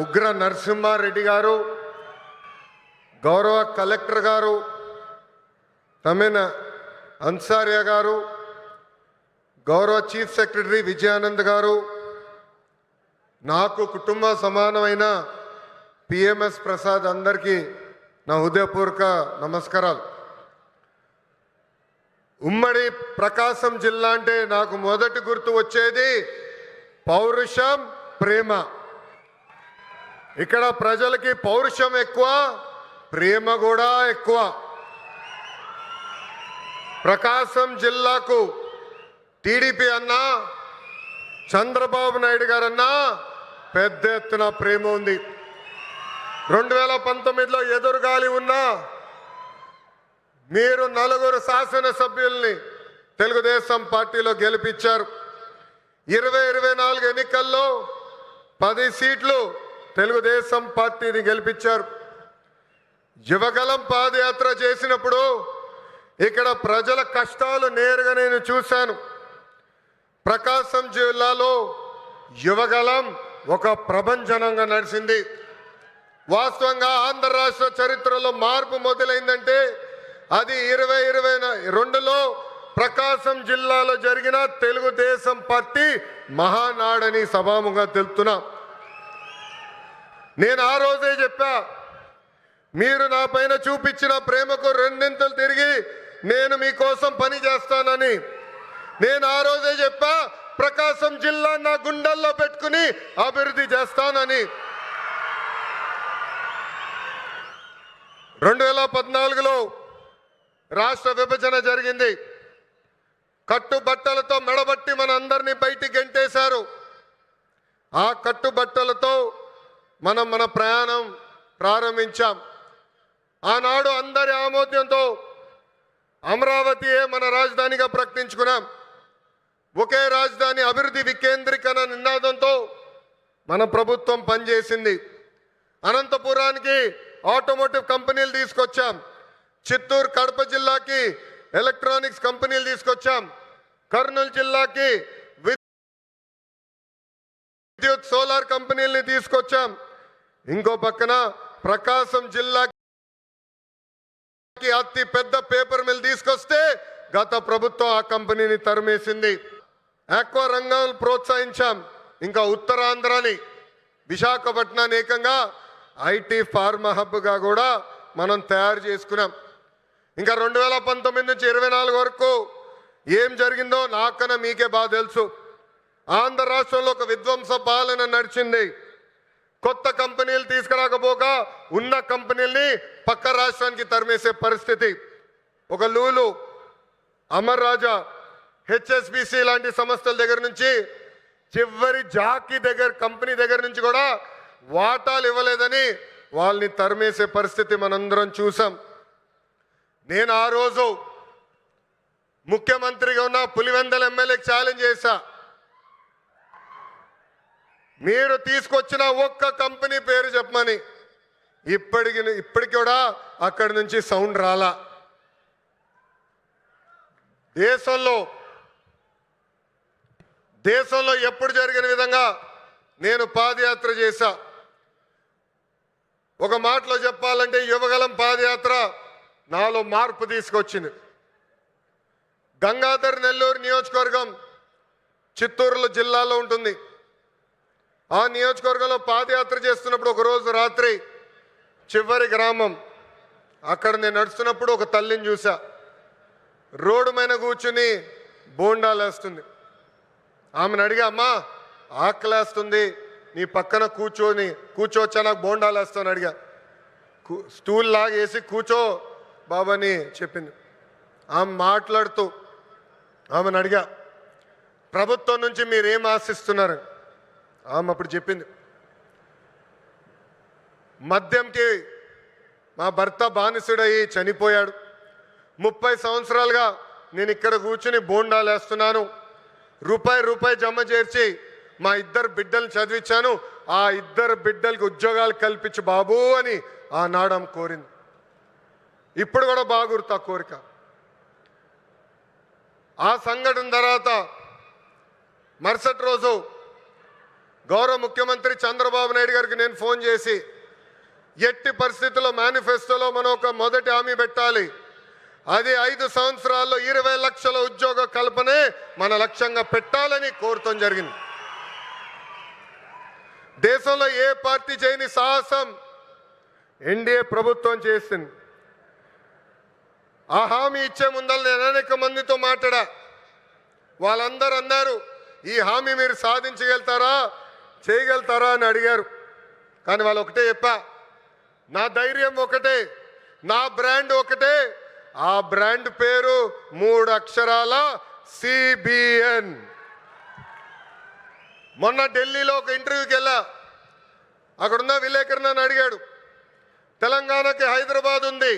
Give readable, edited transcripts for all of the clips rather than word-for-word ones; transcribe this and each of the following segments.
ఉగ్ర నరసింహారెడ్డి గారు, గౌరవ కలెక్టర్ గారు, తమిన అన్సారియా గారు, గౌరవ చీఫ్ సెక్రటరీ విజయానంద్ గారు, నాకు కుటుంబ సమానమైన పిఎంఎస్ ప్రసాద్ అందరికీ నా హృదయపూర్వక నమస్కారాలు. ఉమ్మడి ప్రకాశం జిల్లా అంటే నాకు మొదటి గుర్తు వచ్చేది పౌరుషం, ప్రేమ. ఇక్కడ ప్రజలకి పౌరుషం ఎక్కువ, ప్రేమ కూడా ఎక్కువ. ప్రకాశం జిల్లాకు టీడీపీ అన్నా, చంద్రబాబు నాయుడు గారన్నా పెద్ద ఎత్తున ప్రేమ ఉంది. 2019లో ఎదురుగాలి ఉన్నా మీరు 4 శాసనసభ్యుల్ని తెలుగుదేశం పార్టీలో గెలిపించారు. 2024 ఎన్నికల్లో 10 సీట్లు తెలుగుదేశం పార్టీని గెలిపించారు. యువగలం పాదయాత్ర చేసినప్పుడు ఇక్కడ ప్రజల కష్టాలు నేరుగా నేను చూశాను. ప్రకాశం జిల్లాలో యువగలం ఒక ప్రభంజనంగా నడిచింది. వాస్తవంగా ఆంధ్ర రాష్ట్ర చరిత్రలో మార్పు మొదలైందంటే అది 2022లో ప్రకాశం జిల్లాలో జరిగిన తెలుగుదేశం పార్టీ మహానాడని సభాముగా తెలుపుతున్నా. నేను ఆ రోజే చెప్పా, మీరు నా పైన చూపించిన ప్రేమకు రెండింతలు తిరిగి నేను మీకోసం పని చేస్తానని. నేను ఆ రోజే చెప్పా, ప్రకాశం జిల్లా నా గుండెల్లో పెట్టుకుని అభివృద్ధి చేస్తానని. 2014లో రాష్ట్ర విభజన జరిగింది. కట్టుబట్టలతో మెడబట్టి మన అందరినీ బయటికి గెంటేశారు. ఆ కట్టుబట్టలతో మన ప్రయాణం ప్రారంభించాం. ఆనాడు అందరి ఆమోద్యంతో అమరావతియే మన రాజధానిగా ప్రకటించుకున్నాం. ఒకే రాజధాని అభివృద్ధి వికేంద్రీకరణ నినాదంతో మన ప్రభుత్వం పనిచేసింది. అనంతపురానికి ఆటోమోటివ్ కంపెనీలు తీసుకొచ్చాం. చిత్తూరు కడప జిల్లాకి ఎలక్ట్రానిక్స్ కంపెనీలు తీసుకొచ్చాం. కర్నూలు జిల్లాకి విద్యుత్ సోలార్ కంపెనీలని తీసుకొచ్చాం. ఇంకో పక్కన ప్రకాశం జిల్లాకి అతి పెద్ద పేపర్ మిల్ తీసుకొస్తే గత ప్రభుత్వం ఆ కంపెనీని తరిమేసింది. ఆక్వా రంగాన్ని ప్రోత్సహించాం. ఇంకా ఉత్తరాంధ్రని విశాఖపట్నాన్ని ఏకంగా ఐటీ ఫార్మా హబ్గా కూడా మనం తయారు చేసుకున్నాం. ఇంకా 2019 నుంచి 24 వరకు ఏం జరిగిందో నాకన్నా మీకే బాగా తెలుసు. ఆంధ్ర రాష్ట్రంలో ఒక విధ్వంస పాలన నడిచింది. కొత్త కంపెనీలు తీసుకురాకపోగా ఉన్న కంపెనీల్ని పక్క రాష్ట్రానికి తరిమేసే పరిస్థితి. ఒక లూలు, అమర్ రాజా, హెచ్ఎస్బిసి లాంటి సంస్థల దగ్గర నుంచి చివరి జాకీ కంపెనీ దగ్గర నుంచి కూడా వాటాలు ఇవ్వలేదని వాళ్ళని తరిమేసే పరిస్థితి మనందరం చూసాం. నేను ఆ రోజు ముఖ్యమంత్రిగా ఉన్న పులివెందల ఎమ్మెల్యేకి ఛాలెంజ్ చేశా, మీరు తీసుకొచ్చిన ఒక్క కంపెనీ పేరు చెప్పమని. ఇప్పటికి కూడా అక్కడి నుంచి సౌండ్ రాలా. దేశంలో ఎప్పుడు జరిగిన విధంగా నేను పాదయాత్ర చేశా. ఒక మాటలో చెప్పాలంటే యువగలం పాదయాత్ర నాలో మార్పు తీసుకొచ్చింది. గంగాధర్ నెల్లూరు నియోజకవర్గం చిత్తూరు జిల్లాలో ఉంటుంది. ఆ నియోజకవర్గంలో పాదయాత్ర చేస్తున్నప్పుడు ఒకరోజు రాత్రి చివరి గ్రామం అక్కడ నేను నడుస్తున్నప్పుడు ఒక తల్లిని చూసా. రోడ్డు మీద కూర్చుని బోండాలు వేస్తుంది. ఆమెను అడిగా, అమ్మా ఆకలేస్తుంది, నీ పక్కన కూర్చోవచ్చా, నాకు బోండాలు వేస్తాను అడిగా. స్టూల్ లాగేసి కూర్చో బాబాని చెప్పింది. ఆమె మాట్లాడుతూ ఆమెను అడిగా, ప్రభుత్వం నుంచి మీరేం ఆశిస్తున్నారు? ఆమె అప్పుడు చెప్పింది, మద్యంకి మా భర్త బానిసుడయ్యి చనిపోయాడు. 30 సంవత్సరాలుగా నేను ఇక్కడ కూర్చుని బోండాలు వేస్తున్నాను. రూపాయి జమ చేర్చి మా 2 బిడ్డలు చదివించాను. ఆ 2 బిడ్డలకి ఉద్యోగాలు కల్పించు బాబు అని ఆనాడు ఆమె కోరింది. ఇప్పుడు కూడా బాగా గుర్తు ఆ కోరిక. ఆ సంఘటన తర్వాత మరుసటి రోజు గౌరవ ముఖ్యమంత్రి చంద్రబాబు నాయుడు గారికి నేను ఫోన్ చేసి ఎట్టి పరిస్థితుల్లో మేనిఫెస్టోలో మనం ఒక మొదటి హామీ పెట్టాలి, అది 5 సంవత్సరాల్లో 20 లక్షల ఉద్యోగ కల్పనే మన లక్ష్యంగా పెట్టాలని కోరటం జరిగింది. దేశంలో ఏ పార్టీ చేయని సాహసం ఎన్డీఏ ప్రభుత్వం చేసింది. ఆ హామీ ఇచ్చే ముందర నేను అనేక మందితో మాట్లాడా. వాళ్ళందరూ అన్నారు, ఈ హామీ మీరు సాధించగలుగుతారా, చేయగలుగుతారా అని అడిగారు. కానీ వాళ్ళు ఒకటే చెప్పా, నా ధైర్యం ఒకటే, నా బ్రాండ్ ఒకటే, ఆ బ్రాండ్ పేరు 3 అక్షరాల సిబిఎన్. మొన్న ఢిల్లీలో ఒక ఇంటర్వ్యూకి వెళ్ళా. అక్కడున్న విలేకరు నన్ను అడిగాడు, తెలంగాణకి హైదరాబాద్ ఉంది,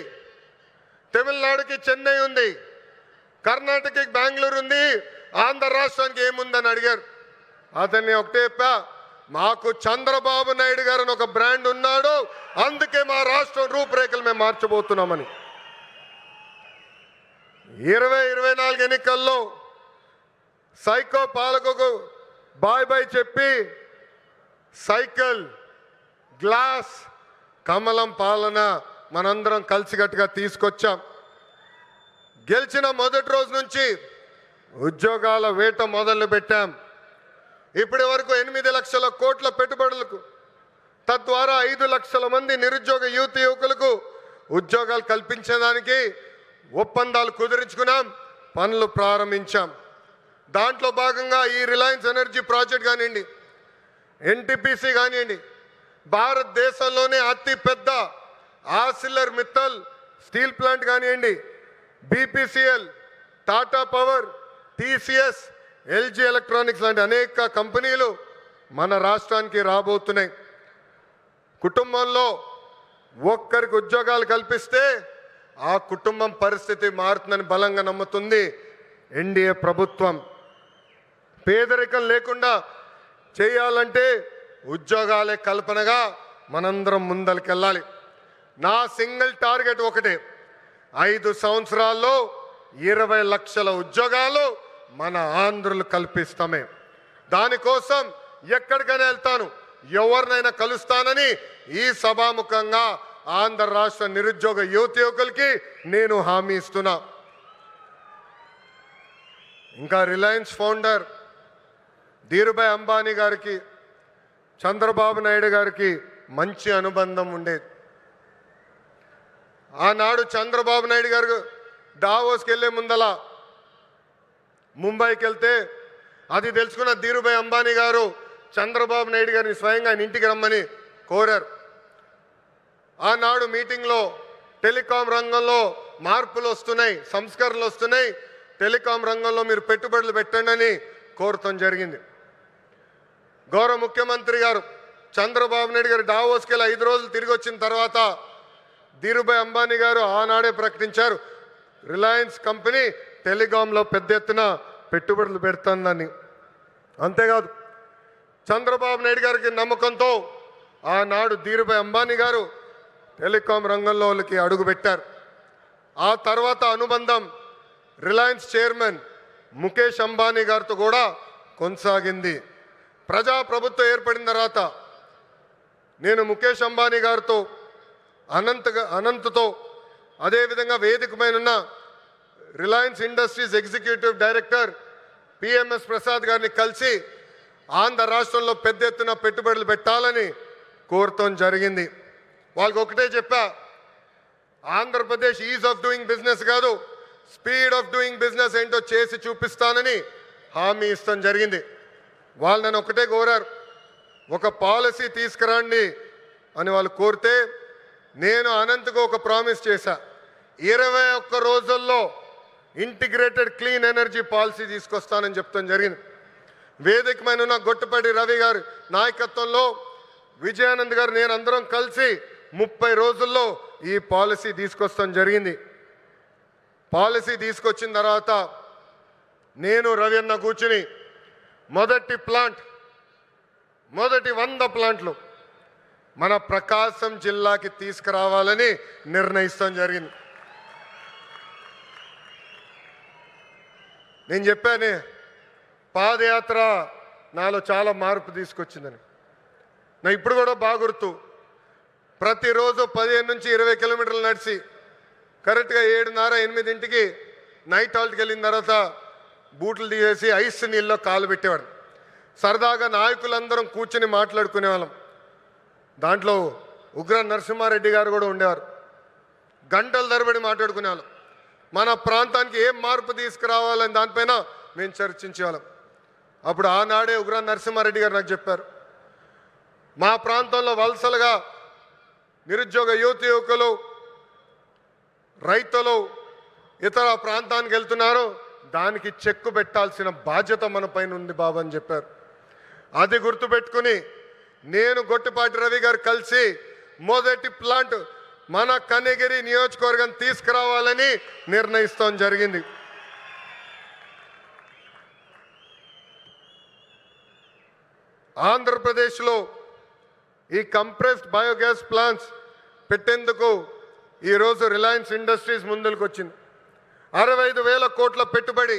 తమిళనాడుకి చెన్నై ఉంది, కర్ణాటకకి బెంగళూరు ఉంది, ఆంధ్ర రాష్ట్రానికి ఏముందని అడిగారు. అతన్ని ఒకటే చెప్పా, మాకు చంద్రబాబు నాయుడు గారు ఒక బ్రాండ్ ఉన్నాడు, అందుకే మా రాష్ట్రం రూపురేఖలు మేము మార్చబోతున్నామని. 2024 ఎన్నికల్లో సైకో పాలకుకు బాయ్ బాయ్ చెప్పి సైకిల్, గ్లాస్, కమలం పాలన మనందరం కలిసికట్టుగా తీసుకొచ్చాం. గెలిచిన మొదటి రోజు నుంచి ఉద్యోగాల వేట మొదలు పెట్టాం. ఇప్పటి వరకు 8 లక్షల కోట్ల పెట్టుబడులకు, తద్వారా 5 లక్షల మంది నిరుద్యోగ యువకులకు ఉద్యోగాలు కల్పించడానికి ఒప్పందాలు కుదిరించుకున్నాం, పనులు ప్రారంభించాం. దాంట్లో భాగంగా ఈ రిలయన్స్ ఎనర్జీ ప్రాజెక్ట్ కానివ్వండి, ఎన్టీపీసీ కానివ్వండి, భారతదేశంలోనే అతిపెద్ద ఆర్సిలర్ మిత్తల్ స్టీల్ ప్లాంట్ కానివ్వండి, BPCL, Tata power, TCS, LG electronics లాంటి అనేక కంపెనీలు మన రాష్ట్రానికి రాబోతున్నాయి. కుటుంబంలో ఒక్కరికి ఉద్యోగాలు కల్పిస్తే ఆ కుటుంబం పరిస్థితి మారుతుందని బలంగా నమ్ముతుంది ఎన్డీఏ ప్రభుత్వం. పేదరికం లేకుండా చేయాలంటే ఉద్యోగాలే కల్పనగా మనందరం ముందరికెళ్ళాలి. నా సింగిల్ టార్గెట్ ఒకటే, 5 సంవత్సరాల్లో 20 లక్షల ఉద్యోగాలు మన ఆంధ్రులు కల్పిస్తామే. దానికోసం ఎక్కడికైనా వెళ్తాను, ఎవరినైనా కలుస్తానని ఈ సభాముఖంగా ఆంధ్ర రాష్ట్ర నిరుద్యోగ యువకులకి నేను హామీ ఇస్తున్నా. ఇంకా రిలయన్స్ ఫౌండర్ ధీరుభాయ్ అంబానీ గారికి చంద్రబాబు నాయుడు గారికి మంచి అనుబంధం ఉండేది. ఆనాడు చంద్రబాబు నాయుడు గారు దావోస్కి వెళ్ళే ముందల ముంబైకి వెళ్తే అది తెలుసుకున్న ధీరుభాయ్ అంబానీ గారు చంద్రబాబు నాయుడు గారిని స్వయంగా ఆయన ఇంటికి రమ్మని కోరారు. ఆనాడు మీటింగ్లో టెలికాం రంగంలో మార్పులు వస్తున్నాయి, సంస్కరణలు వస్తున్నాయి, టెలికాం రంగంలో మీరు పెట్టుబడులు పెట్టండి అని కోరటం జరిగింది. గౌరవ ముఖ్యమంత్రి గారు చంద్రబాబు నాయుడు గారు డావోస్కి వెళ్ళి 5 రోజులు తిరిగి వచ్చిన తర్వాత ధీరుభాయ్ అంబానీ గారు ఆనాడే ప్రకటించారు, రిలయన్స్ కంపెనీ టెలికాంలో పెద్ద ఎత్తున పెట్టుబడులు పెడుతుందని. అంతేకాదు చంద్రబాబు నాయుడు గారికి నమ్మకంతో ఆనాడు ధీరుభాయ్ అంబానీ గారు టెలికాం రంగంలోకి అడుగుపెట్టారు. ఆ తర్వాత అనుబంధం రిలయన్స్ చైర్మన్ ముఖేష్ అంబానీ గారితో కూడా కొనసాగింది. ప్రజాప్రభుత్వం ఏర్పడిన తర్వాత నేను ముఖేష్ అంబానీ గారితో అనంత్తో అదేవిధంగా వేదిక పైన ఉన్న Reliance industries executive director PMS Prasad గారిని కలిసి ఆంధ్ర రాష్ట్రంలో పెద్ద ఎత్తున పెట్టుబడులు పెట్టాలని కోరటం జరిగింది. వాళ్ళకి ఒకటే చెప్పా, Andhra Pradesh is of doing business కాదు, స్పీడ్ ఆఫ్ డూయింగ్ బిజినెస్ ఏంటో చేసి చూపిస్తానని హామీ ఇస్తాం జరిగింది. వాళ్ళు నన్ను ఒకటే కోరారు, ఒక పాలసీ తీసుకురండి అని వాళ్ళు కోరితే నేను అనంతకు ఒక ప్రామిస్ చేశా, 21 రోజుల్లో ఇంటిగ్రేటెడ్ క్లీన్ ఎనర్జీ పాలసీ తీసుకొస్తానని చెప్తాం జరిగింది. వేదిక మీద ఉన్న గొట్టపాటి రవి గారి నాయకత్వంలో విజయానంద్ గారు నేను అందరం కలిసి 30 రోజుల్లో ఈ పాలసీ తీసుకొస్తాం జరిగింది. పాలసీ తీసుకొచ్చిన తర్వాత నేను రవి అన్న కూర్చుని మొదటి 100 ప్లాంట్లు మన ప్రకాశం జిల్లాకి తీసుకురావాలని నిర్ణయిస్తాం జరిగింది. నేను చెప్పాను, పాదయాత్ర నాలో చాలా మార్పు తీసుకొచ్చిందని. నా ఇప్పుడు కూడా బాగా గుర్తు, ప్రతిరోజు 15 నుంచి 20 కిలోమీటర్లు నడిచి కరెక్ట్గా 7:30, 8ంటికి నైట్ హాల్ట్కి వెళ్ళిన తర్వాత బూట్లు తీసేసి ఐస్ నీళ్ళలో కాలు పెట్టేవాడు. సరదాగా నాయకులందరం కూర్చుని మాట్లాడుకునేవాళ్ళం. దాంట్లో ఉగ్ర నరసింహారెడ్డి గారు కూడా ఉండేవారు. గంటల తరబడి మాట్లాడుకునేవాళ్ళం. మన ప్రాంతానికి ఏం మార్పు తీసుకురావాలని దానిపైన మేము చర్చించేవాళ్ళం. అప్పుడు ఆనాడే ఉగ్ర నరసింహారెడ్డి గారు నాకు చెప్పారు, మా ప్రాంతంలో వలసలుగా నిరుద్యోగ యువకులు, రైతులు ఇతర ప్రాంతానికి వెళ్తున్నారు, దానికి చెక్కు పెట్టాల్సిన బాధ్యత మన పైన ఉంది బాబు అని చెప్పారు. అది గుర్తుపెట్టుకుని నేను గొట్టిపాటి రవి గారు కలిసి మొదటి ప్లాంట్ మన కనిగిరి నియోజకవర్గం తీసుకురావాలని నిర్ణయిస్తాం జరిగింది. ఆంధ్రప్రదేశ్లో ఈ కంప్రెస్డ్ బయోగ్యాస్ ప్లాంట్స్ పెట్టేందుకు ఈరోజు రిలయన్స్ ఇండస్ట్రీస్ ముందుకు వచ్చింది. 65,000 కోట్ల పెట్టుబడి,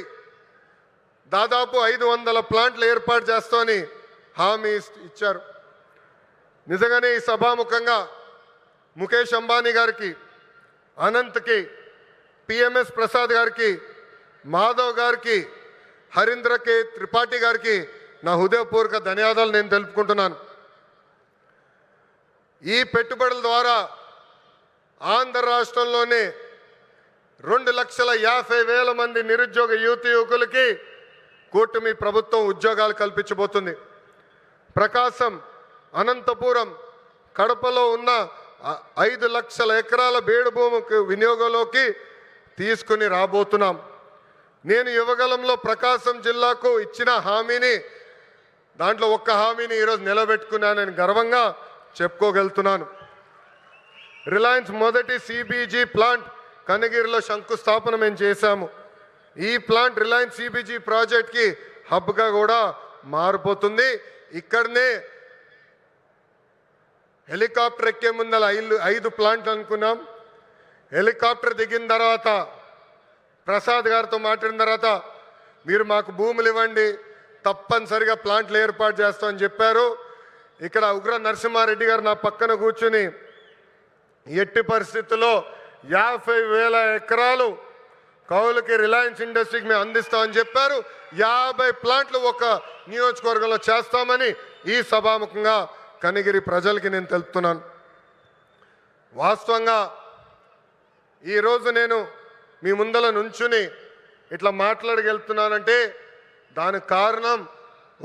దాదాపు 500 ప్లాంట్లు ఏర్పాటు చేస్తామని హామీ ఇచ్చారు. నిజంగానే ఈ సభాముఖంగా ముఖేష్ అంబానీ గారికి, అనంత్కి, పిఎంఎస్ ప్రసాద్ గారికి, మాధవ్ గారికి, హరీంద్ర కే త్రిపాఠి గారికి నా హృదయపూర్వక ధన్యవాదాలు నేను తెలుపుకుంటున్నాను. ఈ పెట్టుబడుల ద్వారా ఆంధ్ర రాష్ట్రంలోనే 2,50,000 మంది నిరుద్యోగ యువకులకి కూటమి ప్రభుత్వం ఉద్యోగాలు కల్పించబోతుంది. ప్రకాశం, అనంతపురం, కడపలో ఉన్న 5 లక్షల ఎకరాల బేడు భూమికి వినియోగంలోకి తీసుకుని రాబోతున్నాం. నేను యువగలంలో ప్రకాశం జిల్లాకు ఇచ్చిన హామీని, దాంట్లో ఒక్క హామీని ఈరోజు నిలబెట్టుకున్నానని గర్వంగా చెప్పుకోగలుగుతున్నాను. రిలయన్స్ మొదటి సిబిజీ ప్లాంట్ కనిగిరిలో శంకుస్థాపన మేము చేశాము. ఈ ప్లాంట్ రిలయన్స్ సిబిజీ ప్రాజెక్ట్కి హబ్గా కూడా మారిపోతుంది. ఇక్కడనే హెలికాప్టర్ ఎక్కే ముందల 5 ప్లాంట్లు అనుకున్నాం. హెలికాప్టర్ దిగిన తర్వాత ప్రసాద్ గారితో మాట్లాడిన తర్వాత మీరు మాకు భూములు ఇవ్వండి, తప్పనిసరిగా ప్లాంట్లు ఏర్పాటు చేస్తామని చెప్పారు. ఇక్కడ ఉగ్ర నరసింహారెడ్డి గారు నా పక్కన కూర్చుని ఎట్టి పరిస్థితుల్లో 50,000 ఎకరాలు కౌలుకి రిలయన్స్ ఇండస్ట్రీకి మేము అందిస్తామని చెప్పారు. 50 ప్లాంట్లు ఒక నియోజకవర్గంలో చేస్తామని ఈ సభాముఖంగా కనిగిరి ప్రజలకి నేను తెలుపుతున్నాను. వాస్తవంగా ఈరోజు నేను మీ ముందల నుంచుని ఇట్లా మాట్లాడగలుగుతున్నానంటే దానికి కారణం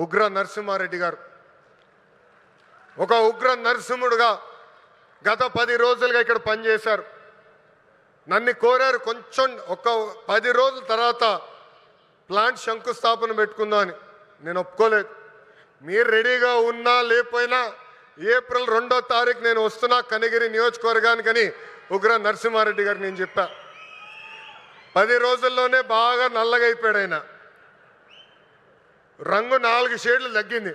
ఉగ్ర నరసింహారెడ్డి గారు. ఒక ఉగ్ర నరసింహుడుగా గత 10 రోజులుగా ఇక్కడ పనిచేశారు. నన్ను కోరారు కొంచెం ఒక 10 రోజుల తర్వాత ప్లాంట్ శంకుస్థాపన పెట్టుకుందామని. నేను ఒప్పుకోలేదు. మీరు రెడీగా ఉన్నా లేకపోయినా ఏప్రిల్ 2వ తారీఖు నేను వస్తున్నా కనిగిరి నియోజకవర్గానికని ఉగ్ర నరసింహారెడ్డి గారికి నేను చెప్పా. 10 రోజుల్లోనే బాగా నల్లగా అయిపోయాడు ఆయన. రంగు 4 షేడ్లు తగ్గింది.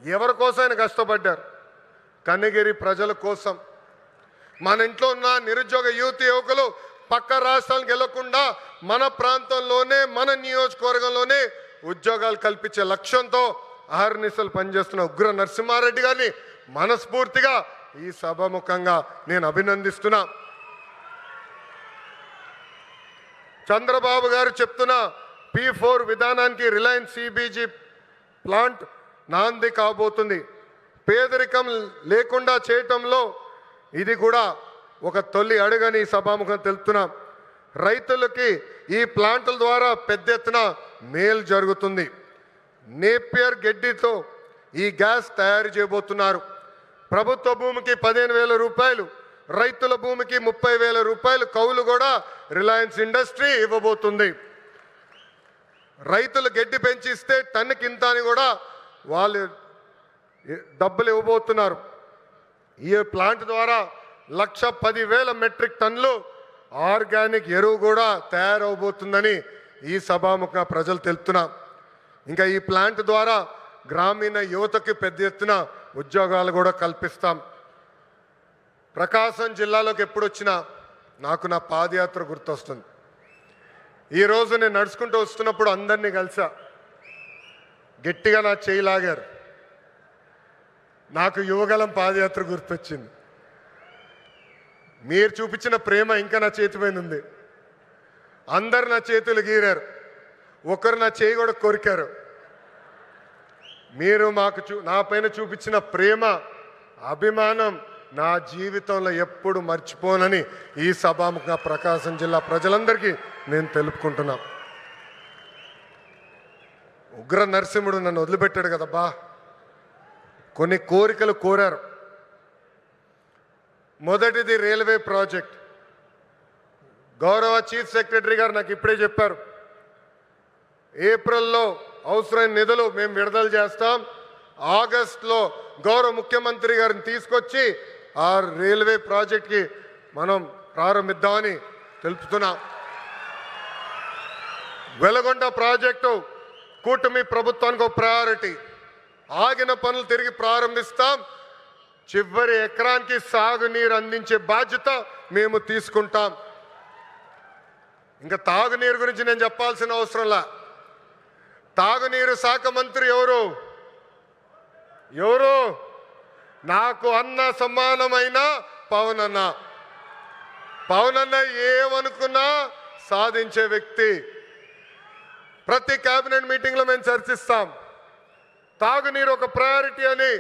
ఎవరి కోసం ఆయన కష్టపడ్డారు? కనిగిరి ప్రజల కోసం. మన ఇంట్లో ఉన్న నిరుద్యోగ యువకులు పక్క రాష్ట్రాలకు వెళ్లకుండా మన ప్రాంతంలోనే, మన నియోజకవర్గంలోనే ఉద్యోగాలు కల్పించే లక్ష్యంతో అహర్నిశలు పనిచేస్తున్న ఉగ్ర నరసింహారెడ్డి గారిని మనస్ఫూర్తిగా ఈ సభాముఖంగా నేను అభినందిస్తున్నా. చంద్రబాబు గారు చెప్తున్న P4 విధానానికి రిలయన్స్ సిబిజీ ప్లాంట్ నాంది కాబోతుంది. పేదరికం లేకుండా చేయటంలో ఇది కూడా ఒక తొలి అడుగని సభాముఖం తెలుపుతున్నాం. రైతులకి ఈ ప్లాంట్ల ద్వారా పెద్ద ఎత్తున మేలు జరుగుతుంది. నేపియర్ గడ్డితో ఈ గ్యాస్ తయారు చేయబోతున్నారు. ప్రభుత్వ భూమికి 15,000 రూపాయలు, రైతుల భూమికి 30,000 రూపాయలు కౌలు కూడా రిలయన్స్ ఇండస్ట్రీ ఇవ్వబోతుంది. రైతులు గడ్డి పెంచిస్తే టన్నుకింత అని కూడా వాళ్ళు డబ్బులు ఇవ్వబోతున్నారు. ఈ ప్లాంట్ ద్వారా 1,10,000 మెట్రిక్ టన్నులు ఆర్గానిక్ ఎరువు కూడా తయారవబోతుందని ఈ సభాముఖ ప్రజలు తెలుపుతున్నాం. ఇంకా ఈ ప్లాంట్ ద్వారా గ్రామీణ యువతకి పెద్ద ఎత్తున ఉద్యోగాలు కూడా కల్పిస్తాం. ప్రకాశం జిల్లాలోకి ఎప్పుడు వచ్చినా నాకు నా పాదయాత్ర గుర్తొస్తుంది. ఈరోజు నేను నడుచుకుంటూ వస్తున్నప్పుడు అందరినీ కలిసా. గట్టిగా నా చేయి లాగారు. నాకు యువగలం పాదయాత్ర గుర్తొచ్చింది. మీరు చూపించిన ప్రేమ ఇంకా నా చేతి పైన ఉంది. అందరు నా చేతులు గీరారు, ఒకరు నా చేయి కూడా కొరికారు. మీరు మాకు నా పైన చూపించిన ప్రేమ, అభిమానం నా జీవితంలో ఎప్పుడు మర్చిపోనని ఈ సభాముఖంగా ప్రకాశం జిల్లా ప్రజలందరికీ నేను తెలుపుకుంటున్నా. ఉగ్ర నరసింహుడు నన్ను వదిలిపెట్టాడు కదబ్బా. కొన్ని కోరికలు కోరారు. మొదటిది రైల్వే ప్రాజెక్ట్. గౌరవ చీఫ్ సెక్రటరీ గారు నాకు ఇప్పుడే చెప్పారు, ఏప్రిల్లో అవసరమైన నిధులు మేము విడుదల చేస్తాం, ఆగస్టులో గౌరవ ముఖ్యమంత్రి గారిని తీసుకొచ్చి ఆ రైల్వే ప్రాజెక్ట్కి మనం ప్రారంభిద్దామని తెలుపుతున్నాం. వెలగొండ ప్రాజెక్టు కూటమి ప్రభుత్వానికి ఒక ప్రయారిటీ. ఆగిన పనులు తిరిగి ప్రారంభిస్తాం. చివరి ఎకరానికి సాగునీరు అందించే బాధ్యత మేము తీసుకుంటాం. ఇంకా తాగునీరు గురించి నేను చెప్పాల్సిన అవసరంలా. తాగునీరు శాఖ మంత్రి ఎవరు? నాకు అన్న సమానమైన పవన్ అన్న. పవన్ అన్న ఏమనుకున్నా సాధించే వ్యక్తి. ప్రతి కేబినెట్ మీటింగ్లో మేము చర్చిస్తాం. తాగునీరు ఒక ప్రయారిటీ అని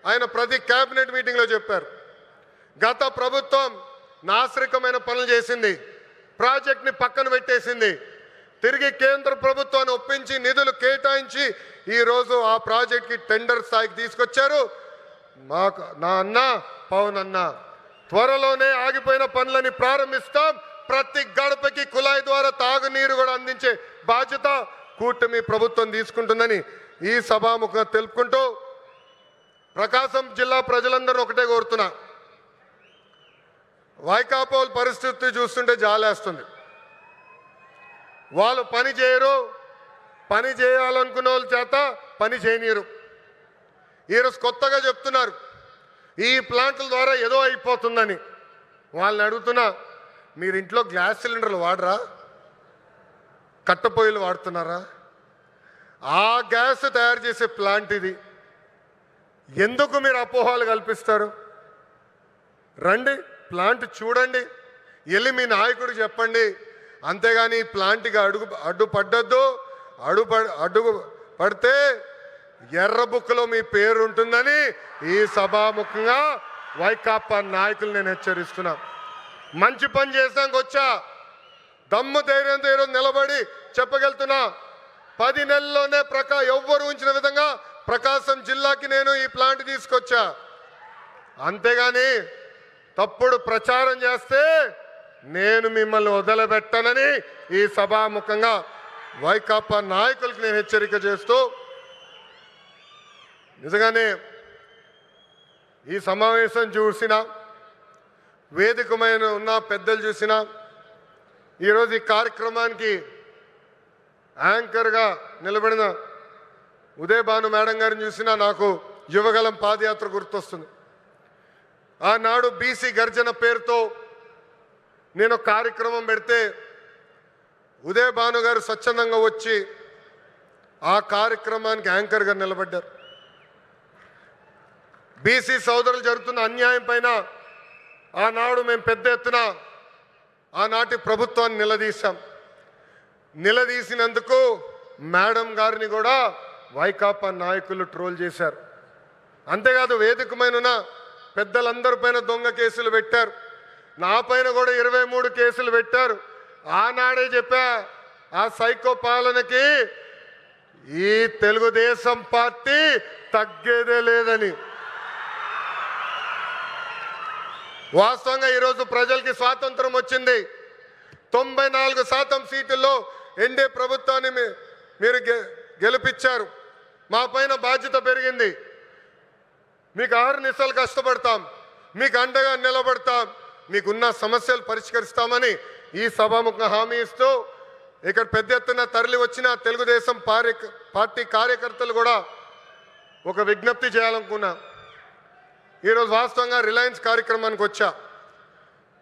ఆయన ప్రతి కేబినెట్ మీటింగ్లో చెప్పారు. గత ప్రభుత్వం నాశరికమైన పనులు చేసింది, ప్రాజెక్ట్ని పక్కన పెట్టేసింది. తిరిగి కేంద్ర ప్రభుత్వాన్ని ఒప్పించి నిధులు కేటాయించి ఈరోజు ఆ ప్రాజెక్ట్కి టెండర్ స్థాయికి తీసుకొచ్చారు. నా అన్న పవన్ అన్న త్వరలోనే ఆగిపోయిన పనులని ప్రారంభిస్తాం. ప్రతి గడపకి కుళాయి ద్వారా తాగునీరు కూడా అందించే బాధ్యత కూటమి ప్రభుత్వం తీసుకుంటుందని ఈ సభాముఖంగా తెలుపుకుంటూ ప్రకాశం జిల్లా ప్రజలందరూ ఒకటే కోరుతున్నా. వైకాపా పరిస్థితి చూస్తుంటే జాలేస్తుంది. వాళ్ళు పని చేయరు, పని చేయాలనుకున్న వాళ్ళ చేత పని చేయనీరు. ఈరోజు కొత్తగా చెప్తున్నారు ఈ ప్లాంట్ల ద్వారా ఏదో అయిపోతుందని. వాళ్ళని అడుగుతున్నా, మీరు ఇంట్లో గ్యాస్ సిలిండర్లు వాడరా? కట్టెపొయ్యిలు వాడుతున్నారా? ఆ గ్యాస్ తయారు చేసే ప్లాంట్ ఇది. ఎందుకు మీరు అపోహలు కల్పిస్తారు? రండి, ప్లాంట్ చూడండి, వెళ్ళి మీ నాయకుడు చెప్పండి. అంతేగాని ఈ ప్లాంట్కి అడ్డు పడితే ఎర్ర బుక్లో మీ పేరు ఉంటుందని ఈ సభాముఖంగా వైకాపా నాయకులు నేను హెచ్చరిస్తున్నా. మంచి పని చేసాక వచ్చా, దమ్ము ధైర్యంతో ఈరోజు నిలబడి చెప్పగలుగుతున్నా. 10 నెలల్లోనే ఎవ్వరు ఉంచిన విధంగా ప్రకాశం జిల్లాకి నేను ఈ ప్లాంట్ తీసుకొచ్చా. అంతేగాని తప్పుడు ప్రచారం చేస్తే నేను మిమ్మల్ని వదిలిపెట్టనని ఈ సభాముఖంగా వైకాపా నాయకులకు నేను హెచ్చరిక చేస్తూ, నిజంగానే ఈ సమావేశం చూసిన, వేదికమైన ఉన్న పెద్దలు చూసిన, ఈరోజు ఈ కార్యక్రమానికి యాంకర్గా నిలబడిన ఉదయభాను మేడం గారిని చూసినా నాకు యువగలం పాదయాత్ర గుర్తొస్తుంది. ఆనాడు బీసీ గర్జన పేరుతో నేను కార్యక్రమం పెడితే ఉదయభాను గారు స్వచ్ఛందంగా వచ్చి ఆ కార్యక్రమానికి యాంకర్గా నిలబడ్డారు. బీసీ సోదరులు జరుగుతున్న అన్యాయం పైన ఆనాడు మేము పెద్ద ఎత్తున ఆనాటి ప్రభుత్వాన్ని నిలదీశాం. నిలదీసినందుకు మేడం గారిని కూడా వైకాపా నాయకులు ట్రోల్ చేశారు. అంతేకాదు వేదికమైన పెద్దలందరి పైన దొంగ కేసులు పెట్టారు. నా పైన కూడా 23 కేసులు పెట్టారు. ఆనాడే చెప్పా, ఆ సైకో పాలనకి ఈ తెలుగుదేశం పార్టీ తగ్గేదే లేదని. వాస్తవంగా ఈరోజు ప్రజలకి స్వాతంత్రం వచ్చింది. 94% సీట్లలో ఎన్డీఏ ప్రభుత్వాన్ని మీరు గెలిపించారు. మా పైన బాధ్యత పెరిగింది. మీకు అహర్నిశలు కష్టపడతాం, మీకు అండగా నిలబడతాం, మీకున్న సమస్యలు పరిష్కరిస్తామని ఈ సభాముఖంగా హామీ ఇస్తూ, ఇక్కడ పెద్ద ఎత్తున తరలి వచ్చిన తెలుగుదేశం పార్టీ కార్యకర్తలు కూడా ఒక విజ్ఞప్తి చేయాలనుకున్నా. ఈరోజు వాస్తవంగా రిలయన్స్ కార్యక్రమానికి వచ్చా.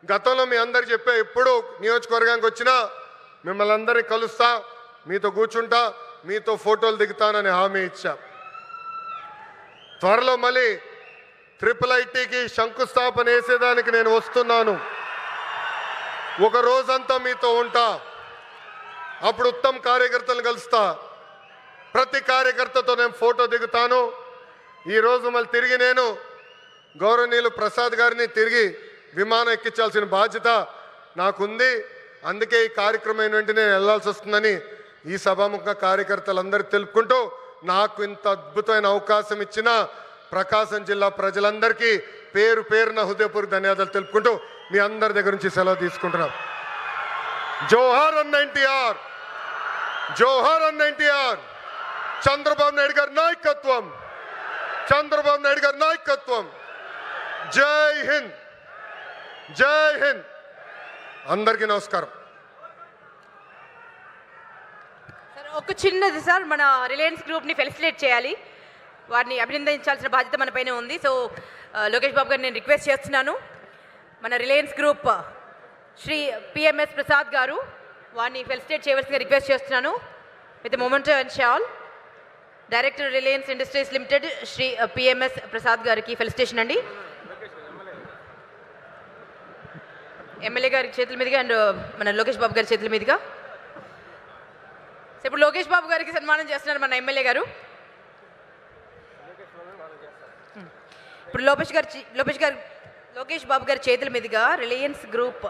గతంలో మీ అందరికి చెప్పా, ఎప్పుడు నియోజకవర్గానికి వచ్చినా మిమ్మల్ని అందరినీ కలుస్తా, మీతో కూర్చుంటా, మీతో ఫోటోలు దిగుతానని హామీ ఇచ్చా. త్వరలో మళ్ళీ IIITకి శంకుస్థాపన వేసేదానికి నేను వస్తున్నాను. ఒక రోజంతా మీతో ఉంటా. అప్పుడు ఉత్తమ్ కార్యకర్తలను కలుస్తా. ప్రతి కార్యకర్తతో నేను ఫోటో దిగుతాను. ఈరోజు మళ్ళీ తిరిగి నేను గౌరవనీయులు ప్రసాద్ గారిని తిరిగి విమానం ఎక్కించాల్సిన బాధ్యత నాకుంది. అందుకే ఈ కార్యక్రమం వెంటనే నేను వెళ్లాల్సి వస్తుందని ఈ సభాముఖ కార్యకర్తలందరికీ తెలుపుకుంటూ, నాకు ఇంత అద్భుతమైన అవకాశం ఇచ్చిన ప్రకాశం జిల్లా ప్రజలందరికీ పేరు పేరున హృదయపూర్వక ధన్యవాదాలు తెలుపుకుంటూ మీ అందరి దగ్గర నుంచి సెలవు తీసుకుంటున్నాం. జోహార్ అన్న ఎన్టీఆర్, జోహార్ అన్న ఎన్టీఆర్. చంద్రబాబు నాయుడు గారి నాయకత్వం, చంద్రబాబు నాయుడు గారి నాయకత్వం. జై హింద్, జై హింద్. అందరికీ నమస్కారం. సార్ ఒక చిన్నది సార్, మన రిలయన్స్ గ్రూప్ని ఫెలిసిటేట్ చేయాలి, వారిని అభినందించాల్సిన బాధ్యత మన పైన ఉంది. సో లోకేష్ బాబు గారిని నేను రిక్వెస్ట్ చేస్తున్నాను, మన Reliance group Shri PMS Prasad గారు వారిని ఫెలిసిటేట్ చేయవలసిందిగా రిక్వెస్ట్ చేస్తున్నాను. With memento and shawl director Reliance industries limited Shri PMS Prasad గారికి ఫెలిసిటేషన్ అండి. ఎమ్మెల్యే గారి చేతుల మీదుగా అండ్ మన లోకేష్ బాబు గారి చేతుల మీదుగా. ఇప్పుడు లోకేష్ బాబు గారికి సన్మానం చేస్తున్నారు మన ఎమ్మెల్యే గారు. ఇప్పుడు లోకేష్ బాబు గారి చేతుల మీదుగా రిలయన్స్ గ్రూప్